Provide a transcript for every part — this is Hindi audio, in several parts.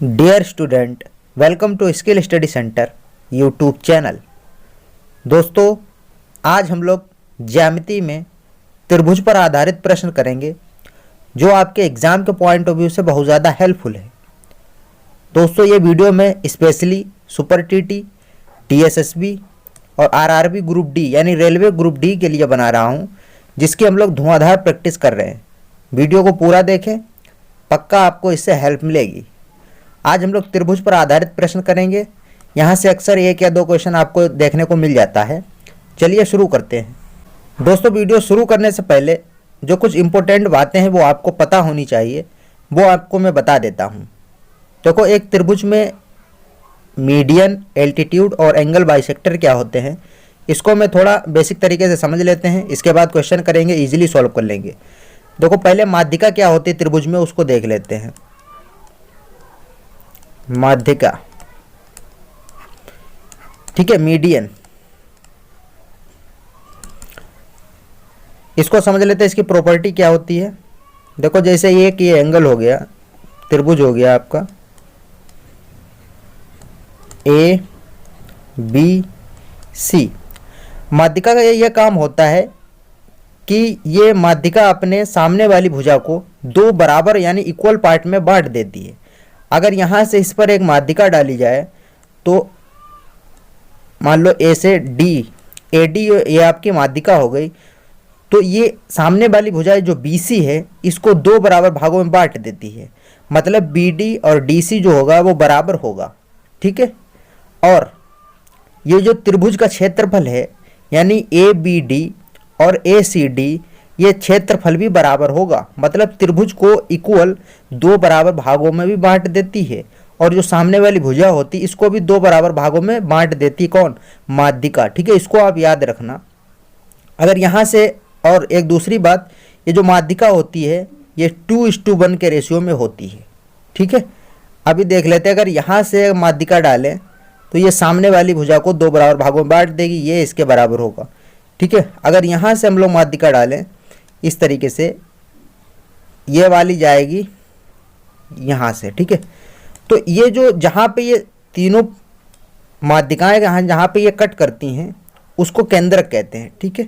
Dear student, welcome to skill study centre YouTube channel. दोस्तों, आज हम लोग ज्यामिति में त्रिभुज पर आधारित प्रश्न करेंगे जो आपके एग्ज़ाम के पॉइंट ऑफ व्यू से बहुत ज़्यादा हेल्पफुल है। दोस्तों, ये वीडियो मैं स्पेशली सुपर टीटी, टीएसएसबी और आरआरबी ग्रुप डी यानी रेलवे ग्रुप डी के लिए बना रहा हूँ, जिसकी हम लोग धुआंधार प्रैक्टिस कर रहे हैं। वीडियो को पूरा देखें, पक्का आपको इससे हेल्प मिलेगी। आज हम लोग त्रिभुज पर आधारित प्रश्न करेंगे। यहाँ से अक्सर एक या दो क्वेश्चन आपको देखने को मिल जाता है। चलिए शुरू करते हैं। दोस्तों, वीडियो शुरू करने से पहले जो कुछ इम्पोर्टेंट बातें हैं वो आपको पता होनी चाहिए, वो आपको मैं बता देता हूँ। देखो, एक त्रिभुज में मीडियन, एल्टीट्यूड और एंगल बाइसेक्टर क्या होते हैं, इसको मैं थोड़ा बेसिक तरीके से समझ लेते हैं। इसके बाद क्वेश्चन करेंगे, ईजिली सॉल्व कर लेंगे। देखो, पहले माध्यिका क्या होती है त्रिभुज में, उसको देख लेते हैं। माध्यिका, ठीक है, मीडियन, इसको समझ लेते हैं। इसकी प्रॉपर्टी क्या होती है। देखो, जैसे ये एंगल हो गया, त्रिभुज हो गया आपका ए बी सी। माध्यिका का यह काम होता है कि ये माध्यिका अपने सामने वाली भुजा को दो बराबर यानी इक्वल पार्ट में बांट देती है। अगर यहाँ से इस पर एक माध्यिका डाली जाए तो मान लो ए से डी, ए डी ये आपकी माध्यिका हो गई, तो ये सामने वाली भुजा जो बी सी है इसको दो बराबर भागों में बांट देती है। मतलब बी डी और डी सी जो होगा वो बराबर होगा, ठीक है। और ये जो त्रिभुज का क्षेत्रफल है यानी ए बी डी और ए सी डी, ये क्षेत्रफल भी बराबर होगा। मतलब त्रिभुज को इक्वल दो बराबर भागों में भी बांट देती है, और जो सामने वाली भुजा होती है इसको भी दो बराबर भागों में बांट देती। कौन? माध्यिका, ठीक है। इसको आप याद रखना। अगर यहाँ से, और एक दूसरी बात, ये जो माध्यिका होती है ये 2:1 के रेशियो में होती है, ठीक है। अभी देख लेते हैं, अगर यहाँ से माध्यिका डालें तो ये सामने वाली भुजा को दो बराबर भागों में बांट देगी, ये इसके बराबर होगा, ठीक है। अगर यहाँ से हम लोग माध्यिका डालें इस तरीके से, ये वाली जाएगी यहाँ से, ठीक है। तो ये जो जहाँ पे ये तीनों माध्यिकाएं जहाँ पे ये कट करती हैं उसको केंद्रक कहते हैं, ठीक है।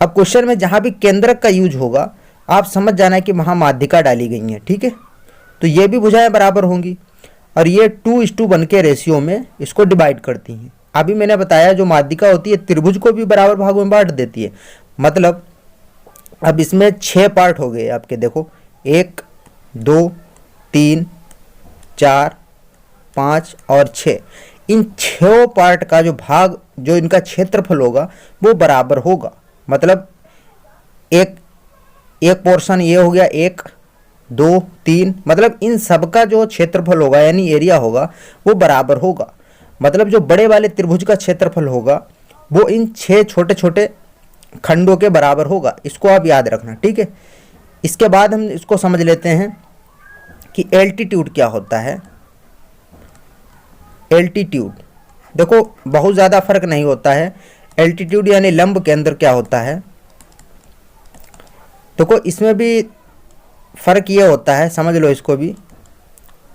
अब क्वेश्चन में जहाँ भी केंद्रक का यूज होगा आप समझ जाना है कि वहाँ माध्यिका डाली गई है, ठीक है। तो ये भी भुजाएं बराबर होंगी और ये 2:1 के रेशियो में इसको डिवाइड करती हैं। अभी मैंने बताया जो माध्यिका होती है त्रिभुज को भी बराबर भागों में बांट देती है। मतलब अब इसमें 6 पार्ट हो गए आपके। देखो, 1 2 3 4 5 और 6, इन 6 पार्ट का जो भाग, जो इनका क्षेत्रफल होगा वो बराबर होगा। मतलब एक पोर्शन ये हो गया 1 2 3, मतलब इन सब का जो क्षेत्रफल होगा यानी एरिया होगा वो बराबर होगा। मतलब जो बड़े वाले त्रिभुज का क्षेत्रफल होगा वो इन 6 छोटे छोटे खंडों के बराबर होगा। इसको आप याद रखना, ठीक है। इसके बाद हम इसको समझ लेते हैं कि एल्टीट्यूड क्या होता है। एल्टीट्यूड, देखो बहुत ज़्यादा फर्क नहीं होता है। एल्टीट्यूड यानी लंब केंद्र क्या होता है। देखो, इसमें भी फर्क ये होता है, समझ लो इसको भी।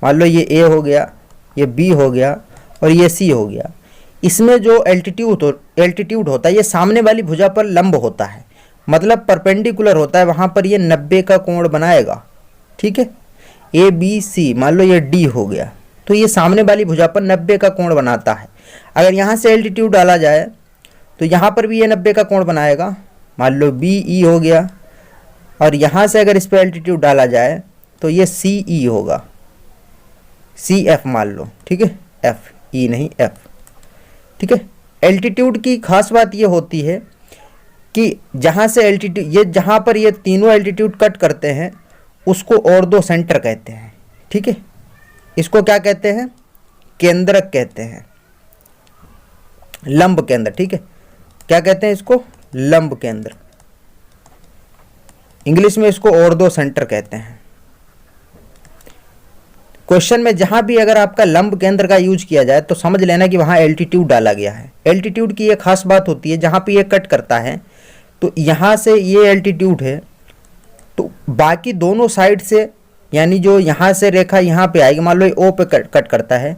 मान लो ये ए हो गया, ये बी हो गया और ये सी हो गया। इसमें जो एल्टीट्यूड होता है ये सामने वाली भुजा पर लंब होता है, मतलब परपेंडिकुलर होता है। वहाँ पर ये 90 का कोण बनाएगा, ठीक है। ए बी सी, मान लो ये डी हो गया, तो ये सामने वाली भुजा पर 90 का कोण बनाता है। अगर यहाँ से एल्टीट्यूड डाला जाए तो यहाँ पर भी ये 90 का कोण बनाएगा। मान लो बी ई हो गया, और यहाँ से अगर इस पर एल्टीट्यूड डाला जाए तो ये सी ई होगा, सी एफ मान लो, ठीक है। एफ, ई नहीं एफ, ठीक है। एल्टीट्यूड की खास बात ये होती है कि जहाँ से एल्टीट्यूड, ये जहाँ पर ये तीनों एल्टीट्यूड कट करते हैं उसको ऑर्थो सेंटर कहते हैं, ठीक है। इसको क्या कहते हैं? केंद्रक कहते हैं, लंब केंद्र, ठीक है। क्या कहते हैं इसको? लंब केंद्र। इंग्लिश में इसको ऑर्थो सेंटर कहते हैं। क्वेश्चन में जहां भी अगर आपका लंब केंद्र का यूज किया जाए तो समझ लेना कि वहां एल्टीट्यूड डाला गया है। एल्टीट्यूड की ये खास बात होती है, जहां पे ये कट करता है तो यहां से ये एल्टीट्यूड है तो बाकी दोनों साइड से यानी जो यहाँ से रेखा यहाँ पे आएगी, मान लो ये ओ पे कट करता है,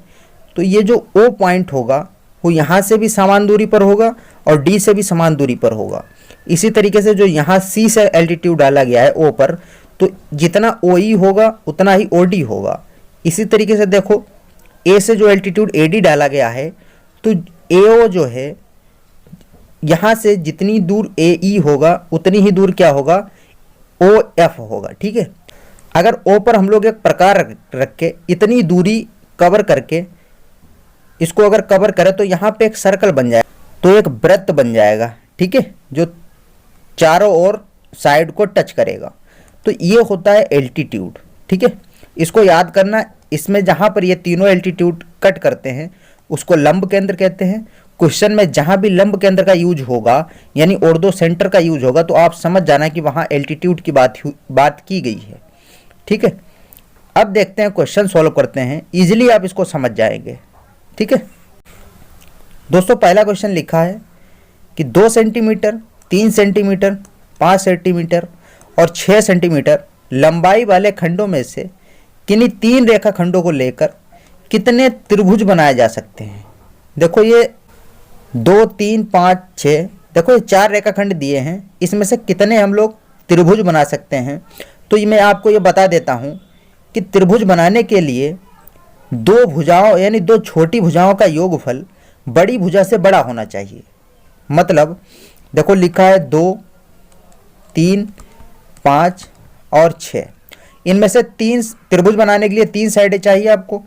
तो ये जो ओ पॉइंट होगा वो यहाँ से भी समान दूरी पर होगा और डी से भी समान दूरी पर होगा। इसी तरीके से जो यहाँ सी से एल्टीट्यूड डाला गया है ओ पर, तो जितना ओ ई होगा उतना ही ओ डी होगा। इसी तरीके से देखो ए से जो एल्टीट्यूड ए डी डाला गया है, तो ए ओ जो है यहाँ से जितनी दूर ए ई होगा उतनी ही दूर क्या होगा, ओ एफ होगा। ठीक है, अगर ओ पर हम लोग एक प्रकार रख के इतनी दूरी कवर करके इसको अगर कवर करें तो यहाँ पे एक सर्कल बन जाएगा, तो एक वृत्त बन जाएगा। ठीक है, जो चारों ओर साइड को टच करेगा। तो ये होता है एल्टीट्यूड। ठीक है, इसको याद करना, इसमें जहाँ पर ये तीनों एल्टीट्यूड कट करते हैं उसको लंब केंद्र कहते हैं। क्वेश्चन में जहाँ भी लंब केंद्र का यूज होगा यानी ऑर्थो सेंटर का यूज होगा तो आप समझ जाना कि वहाँ एल्टीट्यूड की बात की गई है। ठीक है, अब देखते हैं क्वेश्चन सॉल्व करते हैं, इजीली आप इसको समझ जाएंगे। ठीक है दोस्तों, पहला क्वेश्चन लिखा है कि 2 सेंटीमीटर, 3 सेंटीमीटर, 5 सेंटीमीटर और 6 सेंटीमीटर लंबाई वाले खंडों में से किन्हीं 3 रेखा खंडों को लेकर कितने त्रिभुज बनाए जा सकते हैं। देखो ये 2, 3, 5, 6, देखो ये 4 रेखाखंड दिए हैं, इसमें से कितने हम लोग त्रिभुज बना सकते हैं। तो ये मैं आपको ये बता देता हूँ कि त्रिभुज बनाने के लिए 2 भुजाओं यानी 2 छोटी भुजाओं का योगफल बड़ी भुजा से बड़ा होना चाहिए। मतलब देखो लिखा है 2, 3, 5 और 6, इनमें से 3 त्रिभुज बनाने के लिए 3 साइडें चाहिए आपको।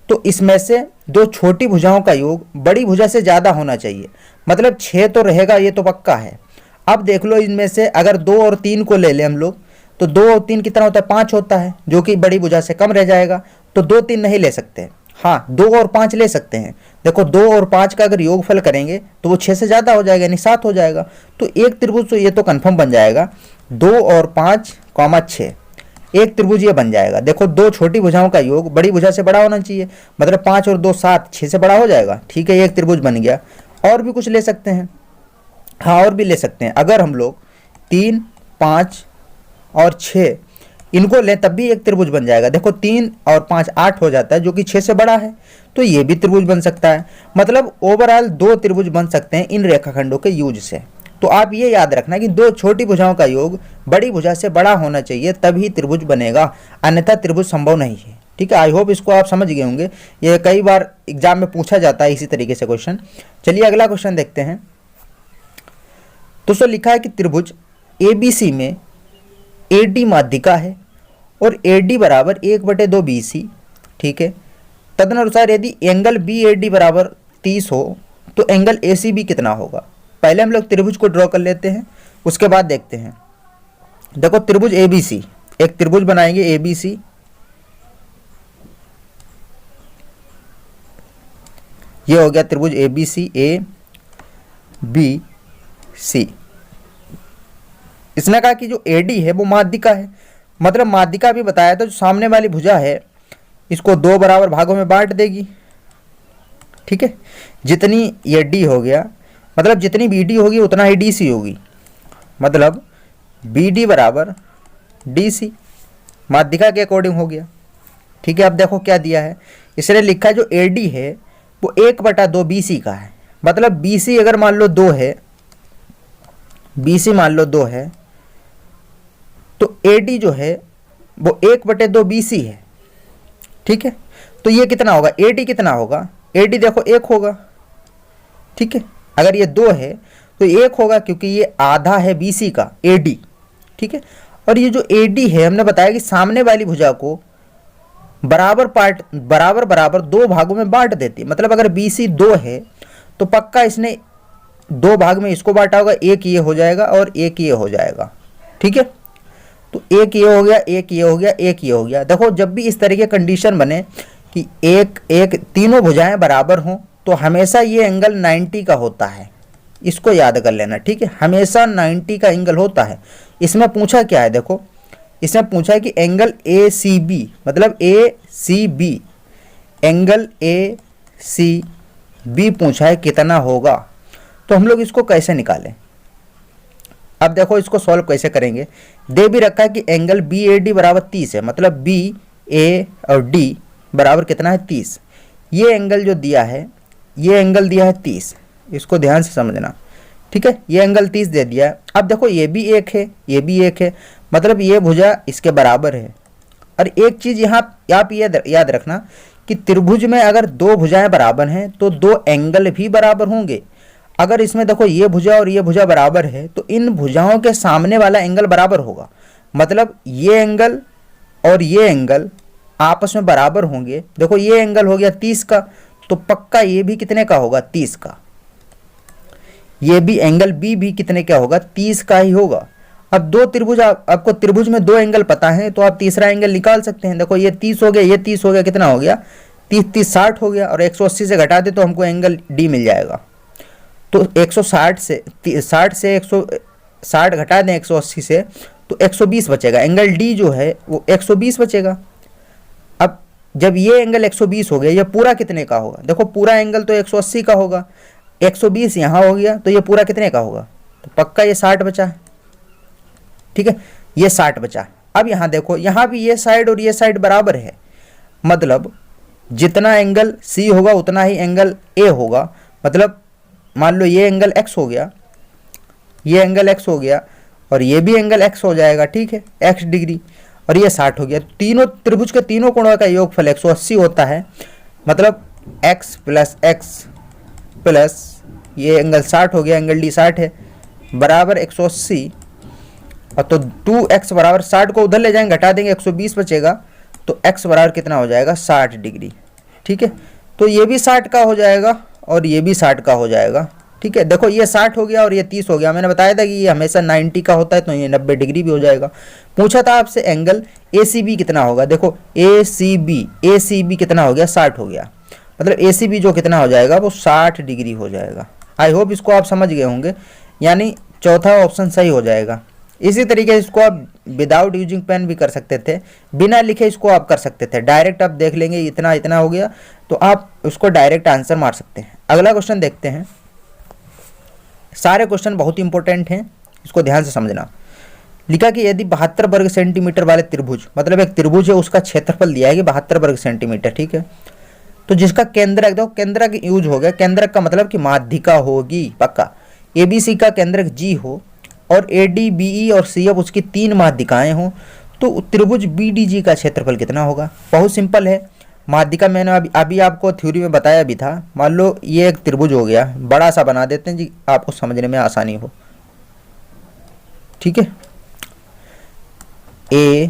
तो इसमें से 2 छोटी भुजाओं का योग बड़ी भुजा से ज़्यादा होना चाहिए, मतलब 6 तो रहेगा, ये तो पक्का है। अब देख लो इनमें से अगर 2 और 3 को ले लें हम लोग, तो 2 और 3 कितना होता है, 5 होता है, जो कि बड़ी भुजा से कम रह जाएगा। तो 2, 3 नहीं ले सकते, हाँ 2 और 5 ले सकते हैं। देखो 2 और 5 का अगर योगफल करेंगे तो वो 6 से ज़्यादा हो जाएगा, यानी 7 हो जाएगा। तो एक त्रिभुज तो ये तो कन्फर्म बन जाएगा, 2 और 5, 6, एक त्रिभुज ये बन जाएगा। देखो 2 छोटी भुजाओं का योग बड़ी भुजा से बड़ा होना चाहिए, मतलब 5 और 2 7, 6 से बड़ा हो जाएगा। ठीक है, एक त्रिभुज बन गया। और भी कुछ ले सकते हैं, हाँ और भी ले सकते हैं। अगर हम लोग 3, 5 और 6 इनको लें तब भी एक त्रिभुज बन जाएगा। देखो 3 और 5 8 हो जाता है, जो कि 6 से बड़ा है, तो ये भी त्रिभुज बन सकता है। मतलब ओवरऑल 2 त्रिभुज बन सकते हैं इन रेखाखंडों के यूज से। तो आप ये याद रखना कि 2 छोटी भुजाओं का योग बड़ी भुजा से बड़ा होना चाहिए, तभी त्रिभुज बनेगा, अन्यथा त्रिभुज संभव नहीं है। ठीक है, आई होप इसको आप समझ गए होंगे, ये कई बार एग्जाम में पूछा जाता है इसी तरीके से क्वेश्चन। चलिए अगला क्वेश्चन देखते हैं। दोस्तों लिखा है कि त्रिभुज ABC में AD माध्यिका है और AD बराबर 1/2 BC। ठीक है, तदनुसार यदि एंगल BAD बराबर 30 हो तो एंगल ACB कितना होगा। पहले हम लोग त्रिभुज को ड्रॉ कर लेते हैं, उसके बाद देखते हैं। देखो त्रिभुज ABC, एक त्रिभुज बनाएंगे ABC, ये हो गया त्रिभुज ABC ABC। इसने कहा कि जो AD है वो माध्यिका है, मतलब माध्यिका भी बताया था, जो सामने वाली भुजा है इसको 2 बराबर भागों में बांट देगी। ठीक है, जितनी ये D हो गया, मतलब जितनी BD होगी उतना ही DC होगी, मतलब BD बराबर DC माध्यिका के अकॉर्डिंग हो गया। ठीक है, अब देखो क्या दिया है, इसने लिखा है जो AD है वो 1/2 BC का है। मतलब BC अगर मान लो 2 है, BC मान लो 2 है, तो AD जो है वो 1/2 BC है। ठीक है, तो ये कितना होगा, AD कितना होगा, AD देखो 1 होगा। ठीक है, अगर ये 2 है तो 1 होगा, क्योंकि ये आधा है BC का AD। ठीक है, और ये जो AD है हमने बताया कि सामने वाली भुजा को बराबर 2 भागों में बांट देती है। मतलब अगर BC 2 है तो पक्का इसने 2 भाग में इसको बांटा होगा, एक ये हो जाएगा और एक ये हो जाएगा। ठीक है, तो एक ये हो गया, एक ये हो गया, एक ये हो गया। देखो जब भी इस तरह के कंडीशन बने कि एक तीनों भुजाएं बराबर हों तो हमेशा ये एंगल 90 का होता है, इसको याद कर लेना। ठीक है, हमेशा 90 का एंगल होता है। इसमें पूछा क्या है, देखो इसमें पूछा है कि एंगल ACB, मतलब ACB एंगल ACB पूछा है कितना होगा। तो हम लोग इसको कैसे निकालें, अब देखो इसको सॉल्व कैसे करेंगे। दे भी रखा है कि एंगल बी ए डी बराबर 30 है, मतलब बी ए और डी बराबर कितना है 30। ये एंगल जो दिया है, ये एंगल दिया है 30, इसको ध्यान से समझना, ठीक है। ये एंगल 30 दे दिया है। अब देखो ये भी एक है, ये भी एक है, मतलब ये भुजा इसके बराबर है। और एक चीज़ यहाँ आप याद रखना कि त्रिभुज में अगर दो भुजाएं बराबर हैं तो दो एंगल भी बराबर होंगे। अगर इसमें देखो ये भुजा और ये भुजा बराबर है तो इन भुजाओं के सामने वाला एंगल बराबर होगा, मतलब ये एंगल और ये एंगल आपस में बराबर होंगे। देखो ये एंगल हो गया 30 का, तो पक्का ये भी कितने का होगा 30 का। ये भी एंगल बी भी कितने का होगा 30 का ही होगा। अब दो त्रिभुज आपको त्रिभुज में दो एंगल पता है तो आप तीसरा एंगल निकाल सकते हैं। देखो ये 30 हो गया, ये 30 हो गया, कितना हो गया 30 30 60 हो गया, और 180 से घटा दे तो हमको एंगल डी मिल जाएगा। तो 160 से 160 घटा दें 180 से तो 120 बचेगा, एंगल डी जो है वो 120 बचेगा। अब जब ये एंगल 120 हो गया, ये पूरा कितने का होगा, देखो पूरा एंगल तो 180 का होगा, 120 यहाँ हो गया तो ये पूरा कितने का होगा, तो पक्का ये 60 बचा, ठीक है, ये 60 बचा। अब यहाँ देखो, यहाँ भी ये साइड और ये साइड बराबर है, मतलब जितना एंगल सी होगा उतना ही एंगल ए होगा। मतलब मान लो ये एंगल x हो गया, ये एंगल x हो गया और ये भी एंगल x हो जाएगा, ठीक है, x डिग्री, और ये 60 हो गया। तीनों त्रिभुज के तीनों कोणों का योगफल 180 होता है, मतलब x प्लस x प्लस ये एंगल 60 हो गया, एंगल डी 60 है, बराबर 180। और तो 2x बराबर 60 को उधर ले जाएंगे, घटा देंगे 120 बचेगा, तो x बराबर कितना हो जाएगा 60 डिग्री, ठीक है। तो ये भी 60 का हो जाएगा और ये भी 60 का हो जाएगा, ठीक है। देखो ये 60 हो गया और ये 30 हो गया, मैंने बताया था कि ये हमेशा 90 का होता है, तो ये 90 डिग्री भी हो जाएगा। पूछा था आपसे एंगल ACB कितना होगा, देखो ACB कितना हो गया 60 हो गया, मतलब ACB जो कितना हो जाएगा वो 60 डिग्री हो जाएगा। आई होप इसको आप समझ गए होंगे, यानी चौथा ऑप्शन सही हो जाएगा। इसी तरीके से इसको आप विदाउट यूजिंग पेन भी कर सकते थे, बिना लिखे इसको आप कर सकते थे, डायरेक्ट आप देख लेंगे इतना इतना हो गया तो आप उसको डायरेक्ट आंसर मार सकते हैं। अगला क्वेश्चन देखते हैं। सारे क्वेश्चन बहुत इंपॉर्टेंट हैं, इसको ध्यान से समझना। लिखा कि यदि 72 वर्ग सेंटीमीटर वाले त्रिभुज, मतलब एक त्रिभुज है उसका क्षेत्रफल दिया है कि 72 वर्ग सेंटीमीटर, ठीक है, तो जिसका केंद्रक, देखो केंद्रक यूज हो गया, केंद्रक का मतलब कि माध्यिका होगी पक्का, ABC का केंद्रक G हो और AD BE और CF उसकी 3 माध्यिकाएं हों, तो त्रिभुज BDG का क्षेत्रफल कितना होगा। बहुत सिंपल है, माध्यिका मैंने अभी आपको थ्योरी में बताया भी था। मान लो ये एक त्रिभुज हो गया, बड़ा सा बना देते हैं जी आपको समझने में आसानी हो, ठीक है, A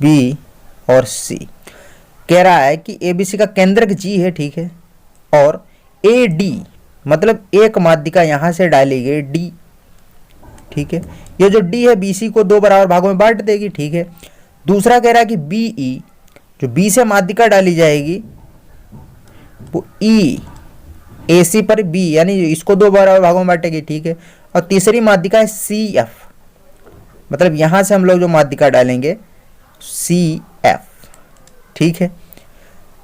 B और C कह रहा है कि ABC का केंद्रक G है, ठीक है, और AD मतलब एक माध्यिका यहाँ से डाली गई D, ठीक है, ये जो D है BC को 2 बराबर भागों में बांट देगी, ठीक है। दूसरा कह रहा है कि BE जो B से माध्यिका डाली जाएगी वो E AC पर B यानी इसको 2 बराबर भागों में बांटेगी, ठीक है। और तीसरी माध्यिका है CF, मतलब यहां से हम लोग जो माध्यिका डालेंगे CF, ठीक है।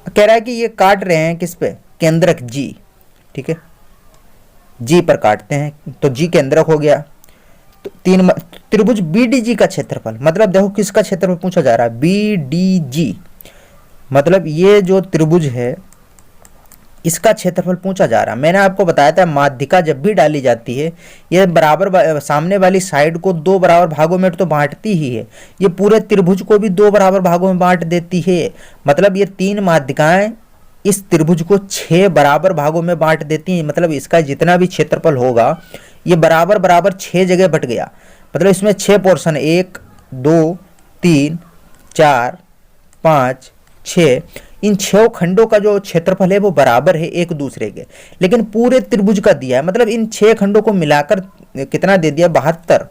कह रहा है कि ये काट रहे हैं किस पे, केंद्रक G, ठीक है, G पर काटते हैं तो G केंद्रक हो गया। तो त्रिभुज BDG का क्षेत्रफल, मतलब देखो किसका क्षेत्रफल पूछा जा रहा है, BDG, मतलब ये जो त्रिभुज है इसका क्षेत्रफल पूछा जा रहा है। मैंने आपको बताया था माध्यिका जब भी डाली जाती है ये बराबर सामने वाली साइड को 2 बराबर भागों में तो बांटती ही है, ये पूरे त्रिभुज को भी 2 बराबर भागों में बांट देती है। मतलब ये 3 माध्यिकाएं इस त्रिभुज को 6 बराबर भागों में बांट देती हैं, मतलब इसका जितना भी क्षेत्रफल होगा ये बराबर बराबर 6 जगह बट गया। मतलब इसमें 6 पोर्शन, 1 2 3 4 5 6, इन 6 खंडों का जो क्षेत्रफल है वो बराबर है एक दूसरे के, लेकिन पूरे त्रिभुज का दिया है, मतलब इन 6 खंडों को मिलाकर कितना दे दिया 72,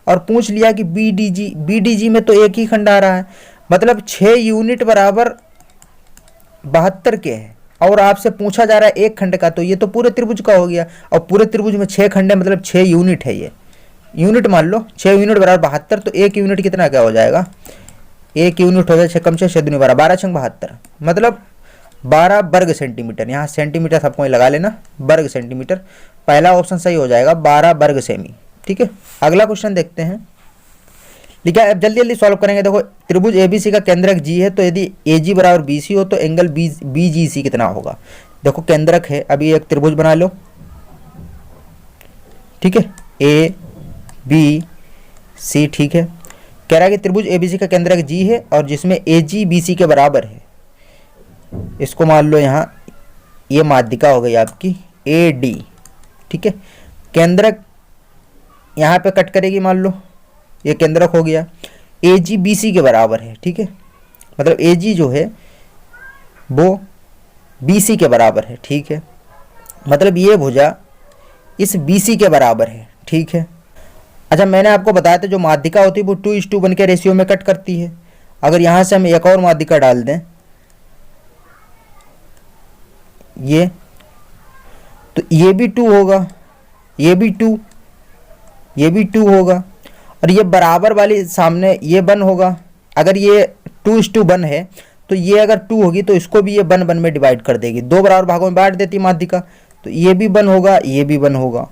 और पूछ लिया कि BDG में तो एक ही खंड आ रहा है, मतलब 6 यूनिट बराबर 72 के है, और आपसे पूछा जा रहा है एक खंड का, तो ये तो पूरे त्रिभुज का हो गया, और पूरे त्रिभुज में 6 खंड है मतलब 6 यूनिट है, ये यूनिट मान लो 6 यूनिट बराबर 72, तो एक यूनिट कितना क्या हो जाएगा, एक यूनिट हो जाए 6 कम 6 6 दूनी 12, 12 छंग 72, मतलब 12 वर्ग सेंटीमीटर। यहाँ सेंटीमीटर सबको लगा लेना, वर्ग सेंटीमीटर, पहला ऑप्शन सही हो जाएगा 12 वर्ग सेमी, ठीक है, अगला क्वेश्चन देखते हैं। लिखा है, अब जल्दी जल्दी सॉल्व करेंगे। देखो त्रिभुज एबीसी का केंद्रक जी है, तो यदि एजी बराबर बीसी हो तो एंगल बीजीसी कितना होगा। देखो केंद्रक है, अभी एक त्रिभुज बना लो, ठीक है, ए बी सी, ठीक है। कह रहा है कि त्रिभुज एबीसी का केंद्रक जी है और जिसमें एजी बीसी के बराबर है। इसको मान लो यहाँ ये माध्यिका हो गई आपकी ए डी, ठीक है। केंद्रक यहाँ पे कट करेगी, मान लो ये केंद्रक हो गया, ए जी बी सी के बराबर है, ठीक है। मतलब ए जी जो है वो बी सी के बराबर है, ठीक है। मतलब ये भुजा इस बी सी के बराबर है, ठीक है। अच्छा, मैंने आपको बताया था जो माध्यिका होती है वो 2:1 के रेशियो में कट करती है। अगर यहाँ से हम एक और माध्यिका डाल दें ये, तो ये भी 2 होगा, ये भी 2, ये भी 2 होगा, और ये बराबर वाली सामने ये 1 होगा। अगर ये 2:1 है तो ये अगर 2 होगी तो इसको भी ये 1 में डिवाइड कर देगी, 2 बराबर भागों में बांट देती माध्यिका, तो ये भी 1 होगा, ये भी 1 होगा,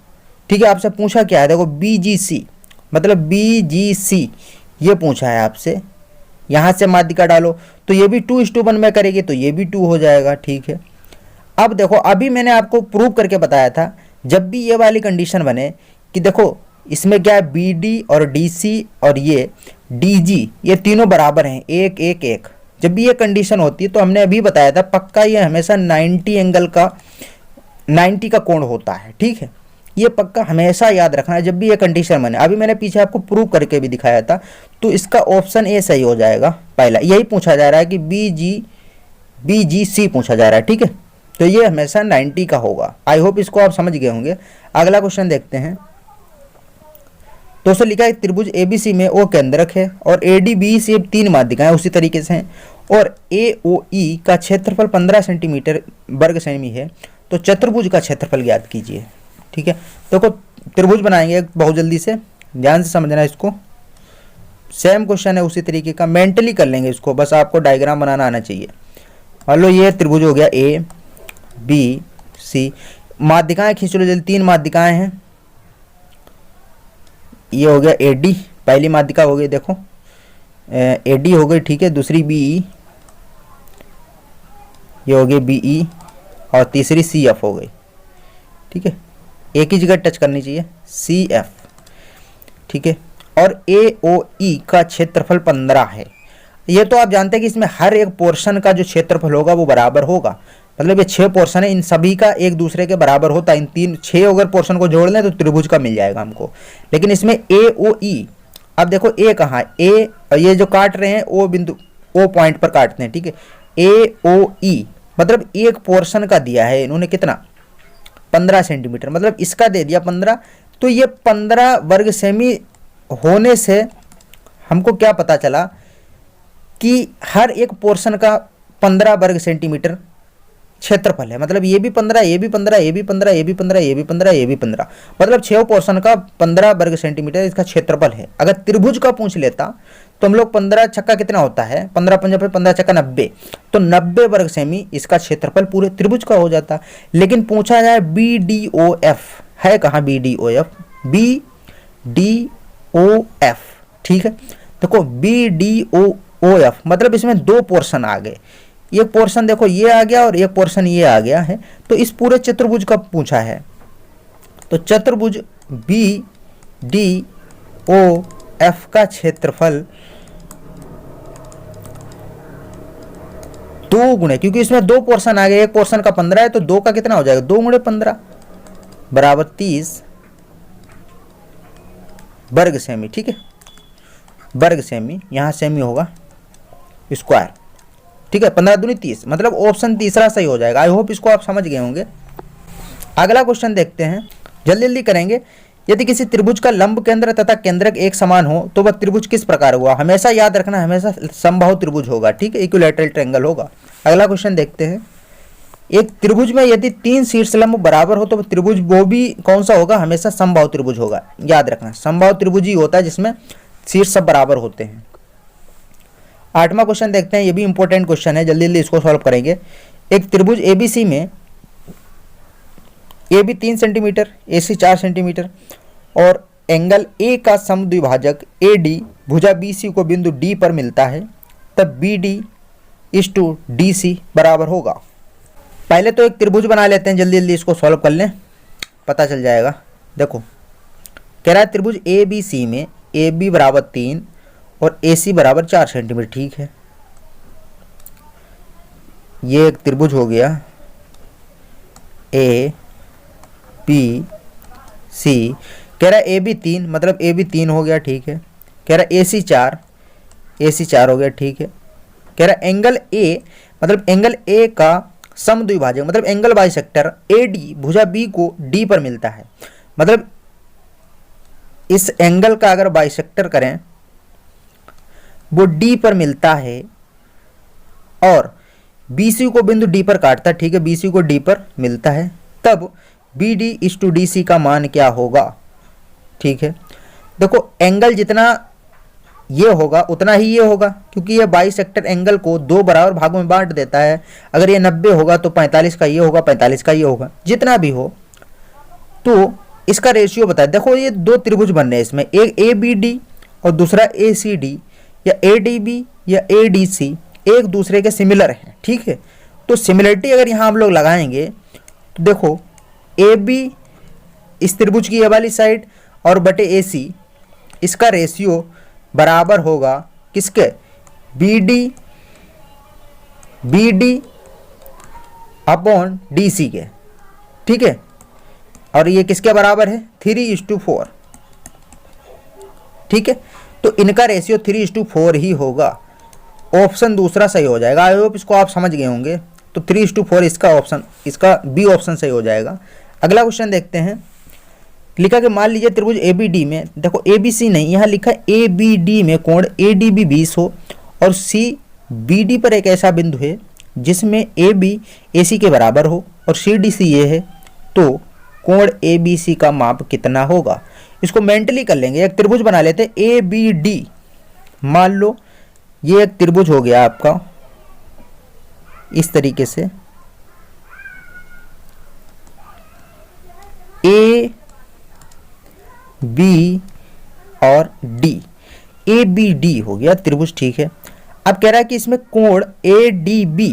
ठीक है। आपसे पूछा क्या है, देखो बीजीसी, मतलब बीजीसी ये पूछा है आपसे। यहाँ से माध्यिका डालो तो ये भी 2:1 में करेगी तो ये भी 2 हो जाएगा, ठीक है। अब देखो, अभी मैंने आपको प्रूव करके बताया था, जब भी ये वाली कंडीशन बने कि देखो इसमें क्या है, बी डी और डी सी और ये डी जी, ये तीनों बराबर हैं, 1 1 1, जब भी ये कंडीशन होती है तो हमने अभी बताया था पक्का ये हमेशा 90 एंगल का 90 का कोण होता है, ठीक है। ये पक्का हमेशा याद रखना है जब भी ये कंडीशन बने। अभी मैंने पीछे आपको प्रूव करके भी दिखाया था, तो इसका ऑप्शन ए सही हो जाएगा। पहला यही पूछा जा रहा है कि बी जी सी पूछा जा रहा है, ठीक है। तो ये हमेशा 90 का होगा। आई होप इसको आप समझ गए होंगे। अगला क्वेश्चन देखते हैं। दोस्तों लिखा है त्रिभुज एबीसी में ओ केंद्रक है और एडीबी से 3 माध्यिकाएं उसी तरीके से हैं, और एओई का क्षेत्रफल 15 सेंटीमीटर वर्ग सेमी है, तो चतुर्भुज का क्षेत्रफल ज्ञात कीजिए, ठीक है। देखो त्रिभुज बनाएंगे बहुत जल्दी से, ध्यान से समझना इसको। सेम क्वेश्चन है उसी तरीके का, मेंटली कर लेंगे इसको, बस आपको डायग्राम बनाना आना चाहिए। मान लो ये त्रिभुज हो गया ए बी सी, माध्यिकाएं खींच लो जल्दी, 3 माध्यिकाएं हैं। ये हो गया ए डी, पहली माध्यिका हो गई, देखो ए डी हो गई, ठीक है। दूसरी बी ई, ये हो गई बी ई, और तीसरी सी एफ हो गई, ठीक है। एक ही जगह टच करनी चाहिए, सी एफ, ठीक है। और ए ओ ई का क्षेत्रफल 15 है। ये तो आप जानते हैं कि इसमें हर एक पोर्शन का जो क्षेत्रफल होगा वो बराबर होगा, मतलब ये 6 पोर्शन है, इन सभी का एक दूसरे के बराबर होता है। इन 6 अगर पोर्शन को जोड़ लें तो त्रिभुज का मिल जाएगा हमको। लेकिन इसमें ए ओ ई, अब देखो ए कहाँ है, ए, ये जो काट रहे हैं ओ बिंदु, ओ पॉइंट पर काटते हैं, ठीक है। ए ओ ई मतलब एक पोर्शन का दिया है इन्होंने कितना, 15 सेंटीमीटर, मतलब इसका दे दिया 15। तो ये 15 वर्ग सेमी होने से हमको क्या पता चला कि हर एक पोर्शन का 15 वर्ग सेंटीमीटर क्षेत्रफल है। मतलब ये भी 15, ये भी 15, ये भी 15, ये भी 15, ये भी 15, ये भी 15, मतलब 6 पोर्शन का 15 वर्ग सेंटीमीटर इसका क्षेत्रफल है। अगर त्रिभुज का पूछ लेता तो हम लोग 15 छक्का कितना होता है, 15 पंजा पे 15 छक्का 90, तो 90 वर्ग सेमी इसका क्षेत्रफल पूरे त्रिभुज का हो जाता। लेकिन पूछा जाए बी डी ओ एफ, है कहाँ B D O F, B D O F, ठीक है। देखो बी डी ओ एफ मतलब इसमें 2 पोर्शन आ गए, एक पोर्शन देखो ये आ गया और एक पोर्शन ये आ गया है, तो इस पूरे चतुर्भुज का पूछा है। तो चतुर्भुज बी डी ओ एफ का क्षेत्रफल 2 गुणे, क्योंकि इसमें 2 पोर्शन आ गए, एक पोर्शन का 15 है तो 2 का कितना हो जाएगा, 2 गुणे 15 बराबर 30 वर्ग सेमी, ठीक है। वर्ग सेमी, यहाँ सेमी होगा स्क्वायर, ठीक है। 15 दूनी 30, मतलब ऑप्शन तीसरा सही हो जाएगा। आई होप इसको आप समझ गए होंगे। अगला क्वेश्चन देखते हैं, जल्दी जल्दी करेंगे। यदि किसी त्रिभुज का लंब केंद्र तथा केंद्रक एक समान हो तो वह त्रिभुज किस प्रकार हुआ। हमेशा याद रखना, हमेशा समबाहु त्रिभुज होगा, ठीक है, इक्विलैटरल ट्रायंगल होगा। अगला क्वेश्चन देखते हैं। एक त्रिभुज में यदि 3 शीर्षलंब बराबर हो तो वह त्रिभुज वो भी कौन सा होगा, हमेशा समबाहु त्रिभुज होगा। याद रखना, समबाहु त्रिभुज ही होता है जिसमें शीर्ष सब बराबर होते हैं। 8वां क्वेश्चन देखते हैं, ये भी इंपॉर्टेंट क्वेश्चन है, जल्दी जल्दी इसको सॉल्व करेंगे। एक त्रिभुज एबीसी में A B 3 centimetre, A C 4 centimetre और एंगल ए का समद्विभाजक ए डी भुजा बी सी को बिंदु डी पर मिलता है, तब B D is to D C बराबर होगा। पहले तो एक त्रिभुज बना लेते हैं, जल्दी जल्दी इसको सॉल्व कर लें, पता चल जाएगा। देखो कह रहा है त्रिभुज ए बी सी में ए बी बराबर 3 और ए सी बराबर 4 सेंटीमीटर, ठीक है। ये एक त्रिभुज हो गया ए बी सी। कह रहा है ए बी 3, मतलब ए बी 3 हो गया, ठीक है। कह रहा है ए सी 4 हो गया, ठीक है। कह रहा है एंगल ए, मतलब एंगल ए का समद्विभाजक मतलब एंगल बाइसेक्टर ए डी भुजा बी को डी पर मिलता है। मतलब इस एंगल का अगर बाइसेक्टर करें वो डी पर मिलता है और BC को बिंदु डी पर काटता है, ठीक है। BC को डी पर मिलता है, तब BD इज टू DC का मान क्या होगा, ठीक है। देखो एंगल जितना ये होगा उतना ही ये होगा, क्योंकि ये बाइसेक्टर एंगल को 2 बराबर भागों में बांट देता है। अगर ये 90 होगा तो 45 का ये होगा, 45 का ये होगा, जितना भी हो। तो इसका रेशियो बताए। देखो ये 2 त्रिभुज बन रहे हैं इसमें, एक ABD और दूसरा ACD या ADB या ADC एक दूसरे के सिमिलर हैं, ठीक है। तो सिमिलरिटी अगर यहाँ हम लोग लगाएंगे तो देखो AB इस त्रिभुज की ये वाली साइड और बटे AC इसका रेशियो बराबर होगा किसके, BD अपॉन DC के, ठीक है। और ये किसके बराबर है, 3:4, ठीक है। तो इनका रेशियो 3:4 ही होगा। ऑप्शन दूसरा सही हो जाएगा। आई होप इसको आप समझ गए होंगे। तो 3:4 इसका ऑप्शन, इसका बी ऑप्शन सही हो जाएगा। अगला क्वेश्चन देखते हैं। लिखा कि मान लीजिए त्रिभुज ABD में, देखो ABC नहीं, यहाँ लिखा है ABD में कोण ADB 20 हो और CBD पर एक ऐसा बिंदु है जिसमें AB AC के बराबर हो और CDC ये है, तो कोण ABC का माप कितना होगा। इसको मेंटली कर लेंगे। एक त्रिभुज बना लेते हैं ABD। मान लो ये एक त्रिभुज हो गया आपका इस तरीके से, A B और D, ABD हो गया त्रिभुज, ठीक है। अब कह रहा है कि इसमें कोण ADB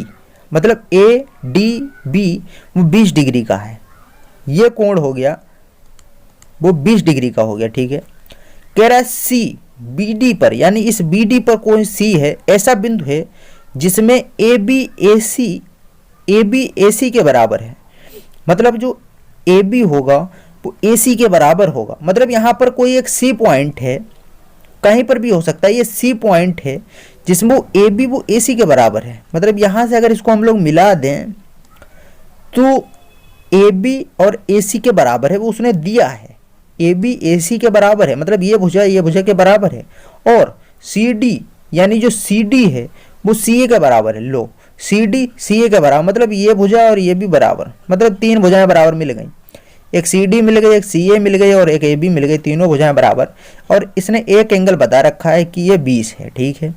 मतलब ADB वो 20 डिग्री का है। ये कोण हो गया वो 20 डिग्री का हो गया, ठीक है। कह रहा है CBD पर, यानी इस BD पर कोई C है, ऐसा बिंदु है जिसमें AB AC के बराबर है। मतलब जो AB होगा वो AC के बराबर होगा। मतलब यहाँ पर कोई एक C पॉइंट है, कहीं पर भी हो सकता है, ये C पॉइंट है जिसमें वो AB वो AC के बराबर है। मतलब यहाँ से अगर इसको हम लोग मिला दें तो AB और AC के बराबर है, वो उसने दिया है। AB AC के बराबर है, मतलब ये भुजा के बराबर है। और CD यानी जो CD है वो CA के बराबर है। लो CD CA के बराबर, मतलब ये भुजा और ये भी बराबर, मतलब 3 भुजाएं बराबर मिल गई। एक CD मिल गई, एक CA मिल गई और एक AB मिल गई, तीनों भुजाएं बराबर। और इसने एक एंगल बता रखा है कि ये 20 है, ठीक है।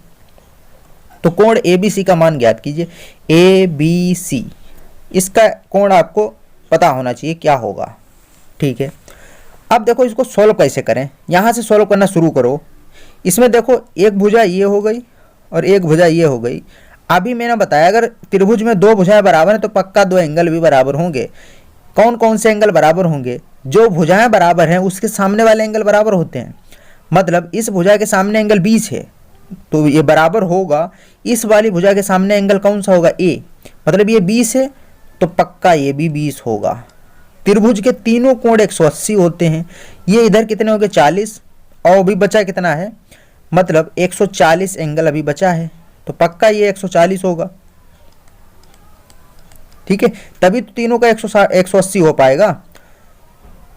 तो कोण ABC का मान ज्ञात कीजिए। ABC इसका कोण आपको पता होना चाहिए क्या होगा, ठीक है। अब देखो इसको सॉल्व कैसे करें, यहाँ से सॉल्व करना शुरू करो। इसमें देखो एक भुजा ये हो गई और एक भुजा ये हो गई। अभी मैंने बताया अगर त्रिभुज में 2 भुजाएं बराबर हैं तो पक्का 2 एंगल भी बराबर होंगे। कौन कौन से एंगल बराबर होंगे, जो भुजाएं बराबर हैं उसके सामने वाले एंगल बराबर होते हैं। मतलब इस भुजा के सामने एंगल 20 है तो ये बराबर होगा इस वाली भुजा के सामने एंगल कौन सा होगा, A। मतलब ये 20 है तो पक्का ये भी 20 होगा। त्रिभुज के तीनों कोण 180 होते हैं। ये इधर कितने हो गए 40 और अभी बचा कितना है, मतलब 140 एंगल अभी बचा है, तो पक्का ये 140 होगा, ठीक है। तभी तो तीनों का 180 हो पाएगा।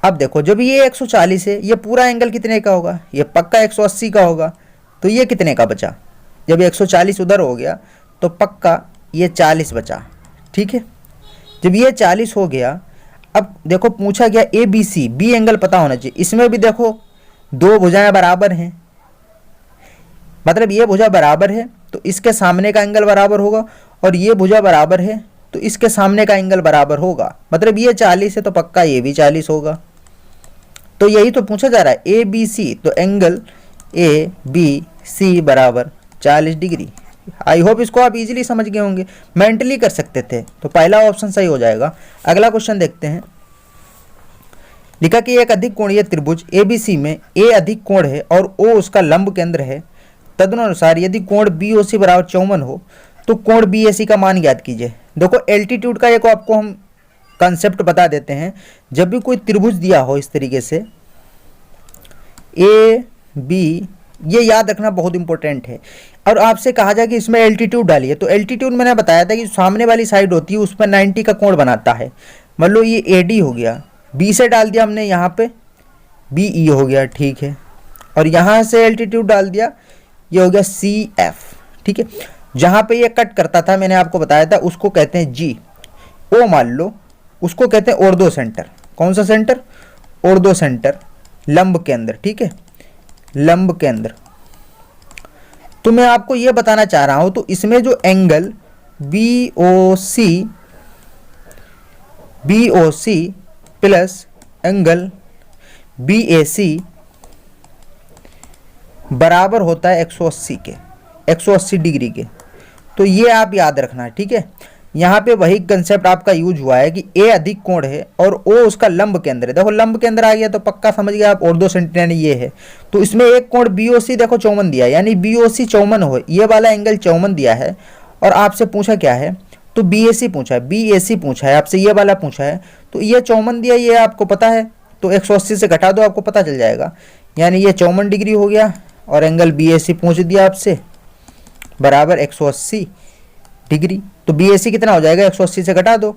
अब देखो जब ये 140 है, ये पूरा एंगल कितने का होगा, ये पक्का 180 का होगा। तो ये कितने का बचा, जब 140 उधर हो गया तो पक्का ये 40 बचा, ठीक है। जब ये 40 हो गया, अब देखो पूछा गया ABC, B एंगल पता होना चाहिए। इसमें भी देखो 2 भुजाएं बराबर हैं, मतलब ये भुजा बराबर है तो इसके सामने का एंगल बराबर होगा और ये भुजा बराबर है तो इसके सामने का एंगल बराबर होगा। मतलब ये 40 है तो पक्का ये भी 40 होगा, तो यही तो पूछा जा रहा है, ए बी सी, तो एंगल ए बी सी बराबर 40 डिग्री। आई होप इसको आप इजीली समझ गए होंगे, मेंटली कर सकते थे, तो पहला ऑप्शन सही हो जाएगा। अगला क्वेश्चन देखते हैं। लिखा कि एक अधिक कोणीय त्रिभुज एबीसी में ए अधिक कोण है और ओ उसका लंब केंद्र है, तदनुसार यदि कोण बीओसी बराबर 54 हो तो कोण बीएसी का मान ज्ञात कीजिए। देखो एल्टीट्यूड का एक आपको हम कंसेप्ट बता देते हैं। जब भी कोई त्रिभुज दिया हो इस तरीके से ए बी, ये याद रखना बहुत इंपॉर्टेंट है, और आपसे कहा जाए कि इसमें एल्टीट्यूड डालिए, तो एल्टीट्यूड मैंने बताया था कि सामने वाली साइड होती है उस पर 90 का कोण बनाता है। मान लो ये ए डी हो गया, बी से डाल दिया हमने यहाँ पे बी ई हो गया, ठीक है, और यहाँ से एल्टीट्यूड डाल दिया, ये हो गया सी एफ, ठीक है। जहाँ पे ये कट करता था मैंने आपको बताया था उसको कहते हैं जी। ओ मान लो उसको कहते हैं ऑर्थो सेंटर। कौन सा सेंटर? ऑर्थो सेंटर, लंब केंद्र, ठीक है, लंब केंद्र। तो मैं आपको ये बताना चाह रहा हूं, तो इसमें जो angle BOC plus angle BAC बराबर होता है 180 के, 180 डिग्री के। तो ये आप याद रखना, ठीक है। यहाँ पे वही कंसेप्ट आपका यूज हुआ है कि ए अधिक कोण है और ओ उसका लंब केंद्र है। देखो लंब केंद्र आ गया तो पक्का समझ गया आप, ऑर्थो सेंटर यानी ये है। तो इसमें एक कोण BOC देखो 54 दिया है, यानी BOC 54 हो, ये वाला एंगल 54 दिया है। और आपसे पूछा क्या है? तो BAC पूछा है, BAC पूछा है आपसे, ये वाला पूछा है। तो ये 54 दिया, ये आपको पता है, तो 180 से घटा दो, आपको पता चल जाएगा। यानी ये 54 डिग्री हो गया, और एंगल BAC पूछ दिया आपसे बराबर 180 डिग्री। तो BAC कितना हो जाएगा? 180 से घटा दो,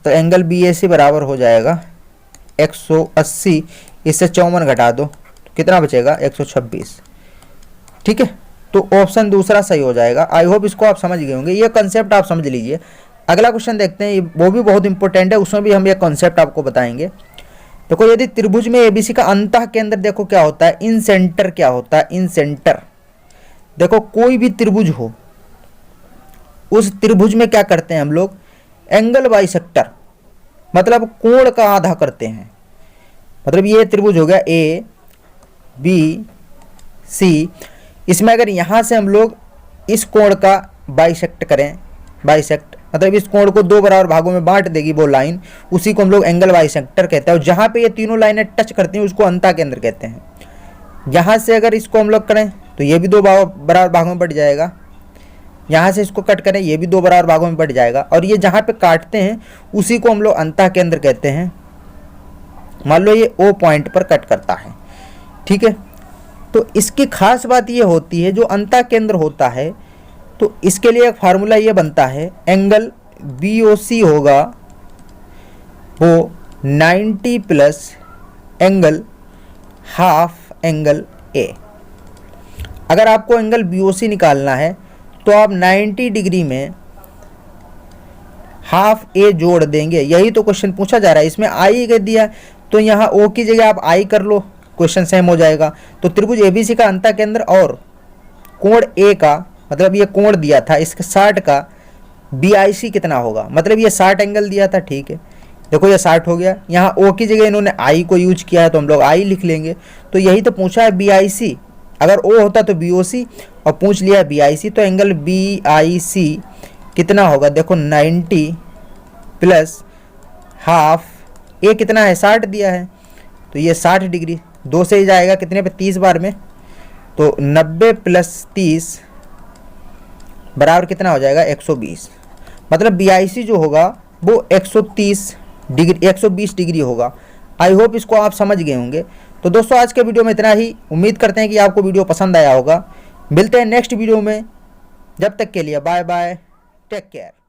तो एंगल BAC बराबर हो जाएगा 180, इससे 54 घटा दो तो कितना बचेगा? 126, ठीक है। तो ऑप्शन दूसरा सही हो जाएगा। आई होप इसको आप समझ गए होंगे, ये कंसेप्ट आप समझ लीजिए। अगला क्वेश्चन देखते हैं, वो भी बहुत इंपॉर्टेंट है, उसमें भी हम ये कंसेप्ट आपको बताएंगे। देखो यदि त्रिभुज में एबीसी का अंतः केंद्र देखो क्या होता है, इन सेंटर क्या होता है, इन सेंटर। देखो कोई भी त्रिभुज हो, उस त्रिभुज में क्या करते हैं हम लोग? एंगल बाइसेक्टर, मतलब कोण का आधा करते हैं। मतलब ये त्रिभुज हो गया ए बी सी, इसमें अगर यहाँ से हम लोग इस कोण का बाइसेक्ट करें, बाइसेक्ट मतलब इस कोण को दो बराबर भागों में बांट देगी वो लाइन, उसी को हम लोग एंगल बाइसेक्टर कहते हैं। और जहाँ पे ये तीनों लाइनें टच करती हैं उसको अंतः केंद्र कहते हैं। यहाँ से अगर इसको हम लोग करें तो ये भी दो बराबर भागों में बट जाएगा, यहाँ से इसको कट करें ये भी दो बराबर भागों में बट जाएगा, और ये जहाँ पे काटते हैं उसी को हम लोग अंतः केंद्र कहते हैं। मान लो ये O पॉइंट पर कट करता है, ठीक है। तो इसकी खास बात ये होती है, जो अंतः केंद्र होता है तो इसके लिए एक फार्मूला ये बनता है, एंगल BOC होगा वो 90 plus angle half angle A। अगर आपको एंगल BOC निकालना है तो आप 90 डिग्री में हाफ A जोड़ देंगे। यही तो क्वेश्चन पूछा जा रहा है। इसमें I कर दिया तो यहाँ O की जगह आप I कर लो, क्वेश्चन सेम हो जाएगा। तो त्रिभुज ABC का अंतः केंद्र और कोण A का, मतलब ये कोण दिया था इसके 60 का BIC कितना होगा? मतलब ये 60 एंगल दिया था, ठीक है। देखो ये 60 हो गया, यहाँ O की जगह इन्होंने I को यूज किया है तो हम लोग I लिख लेंगे। तो यही तो पूछा है BIC, अगर O होता तो BOC और पूछ लिया BIC, तो एंगल BIC कितना होगा? देखो 90 प्लस हाफ A कितना है? 60 दिया है, तो ये 60 डिग्री, 2 से ही जाएगा कितने पे? 30 बार में, तो 90 प्लस 30 बराबर कितना हो जाएगा? 120। मतलब BIC जो होगा वो 130 डिग्री, 120 डिग्री होगा। आई होप इसको आप समझ गए होंगे। तो दोस्तों आज के वीडियो में इतना ही। उम्मीद करते हैं कि आपको वीडियो पसंद आया होगा। मिलते हैं नेक्स्ट वीडियो में, जब तक के लिए बाय बाय, टेक केयर।